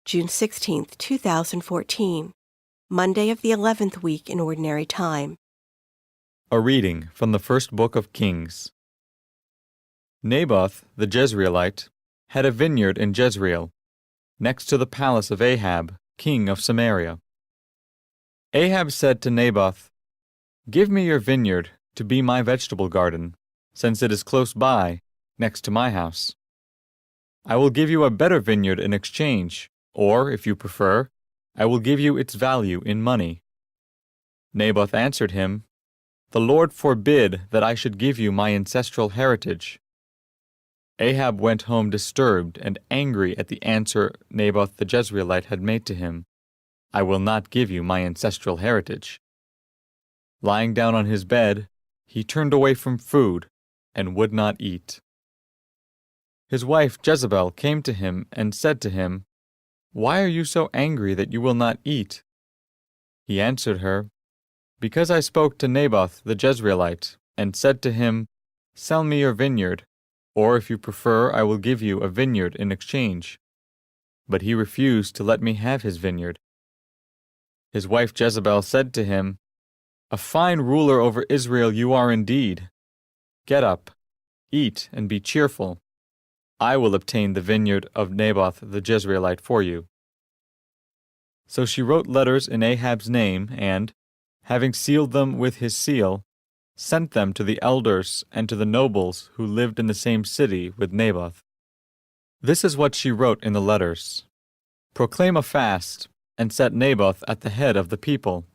June 16, 2014, Monday of the 11th week in Ordinary Time. A reading from the first book of Kings. Naboth the Jezreelite had a vineyard in Jezreel, next to the palace of Ahab, king of Samaria. Ahab said to Naboth, "Give me your vineyard to be my vegetable garden, since it is close by, next to my house. I will give you a better vineyard in exchange, or, if you prefer, I will give you its value in money." Naboth answered him, "The Lord forbid that I should give you my ancestral heritage." Ahab went home disturbed and angry at the answer Naboth the Jezreelite had made to him, "I will not give you my ancestral heritage." Lying down on his bed, he turned away from food and would not eat. His wife Jezebel came to him and said to him, "Why are you so angry that you will not eat?" He answered her, "Because I spoke to Naboth the Jezreelite and said to him, 'Sell me your vineyard, or if you prefer I will give you a vineyard in exchange.' But he refused to let me have his vineyard." His wife Jezebel said to him, "A fine ruler over Israel you are indeed. Get up, eat, and be cheerful. I will obtain the vineyard of Naboth the Jezreelite for you." So she wrote letters in Ahab's name and, having sealed them with his seal, sent them to the elders and to the nobles who lived in the same city with Naboth. This is what she wrote in the letters: "Proclaim a fast, and set Naboth at the head of the people.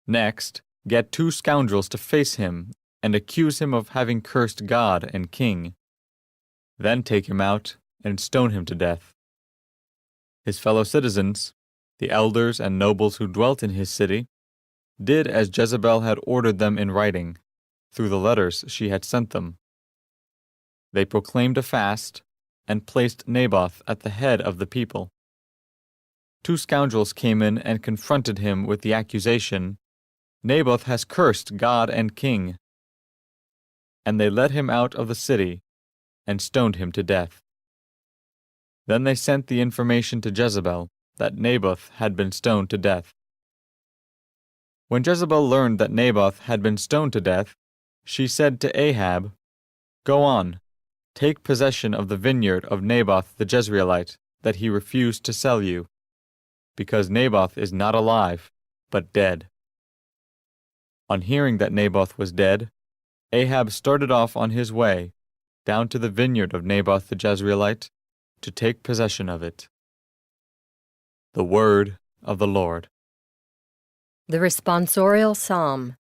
Next, get 2 scoundrels to face him and accuse him of having cursed God and king. Then take him out and stone him to death." His fellow citizens, the elders and nobles who dwelt in his city, did as Jezebel had ordered them in writing, through the letters she had sent them. They proclaimed a fast and placed Naboth at the head of the people. 2 scoundrels came in and confronted him with the accusation, "Naboth has cursed God and king." And they led him out of the city and stoned him to death. Then they sent the information to Jezebel that Naboth had been stoned to death. When Jezebel learned that Naboth had been stoned to death, she said to Ahab, "Go on, take possession of the vineyard of Naboth the Jezreelite that he refused to sell you, because Naboth is not alive, but dead." On hearing that Naboth was dead, Ahab started off on his way, down to the vineyard of Naboth the Jezreelite, to take possession of it. The Word of the Lord. The responsorial psalm.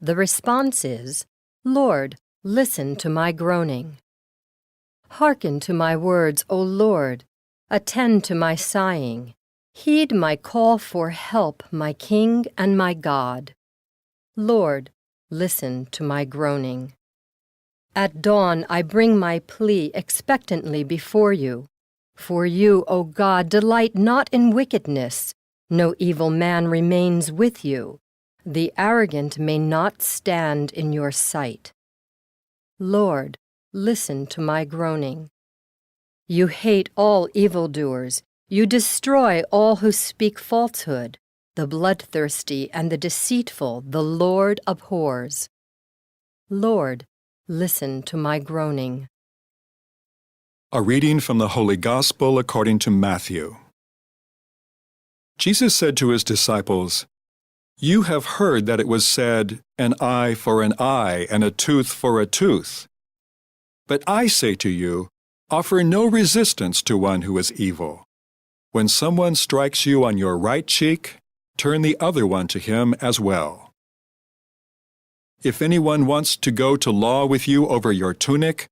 The response is, "Lord, listen to my groaning. Hearken to my words, O Lord. Attend to my sighing. Heed my call for help, my King and my God. Lord, listen to my groaning. At dawn I bring my plea expectantly before you. For you, O God, delight not in wickedness. No evil man remains with you. The arrogant may not stand in your sight. Lord, listen to my groaning. You hate all evildoers. You destroy all who speak falsehood. The bloodthirsty and the deceitful the Lord abhors. Lord, listen to my groaning." A reading from the Holy Gospel according to Matthew. Jesus said to his disciples, "You have heard that it was said, 'An eye for an eye and a tooth for a tooth.' But I say to you, offer no resistance to one who is evil. When someone strikes you on your right cheek, turn the other one to him as well. If anyone wants to go to law with you over your tunic,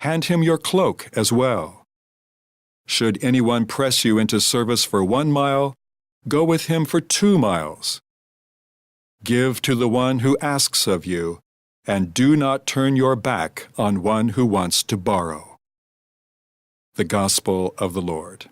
hand him your cloak as well. Should anyone press you into service for 1 mile, go with him for 2 miles. Give to the one who asks of you, and do not turn your back on one who wants to borrow." The Gospel of the Lord.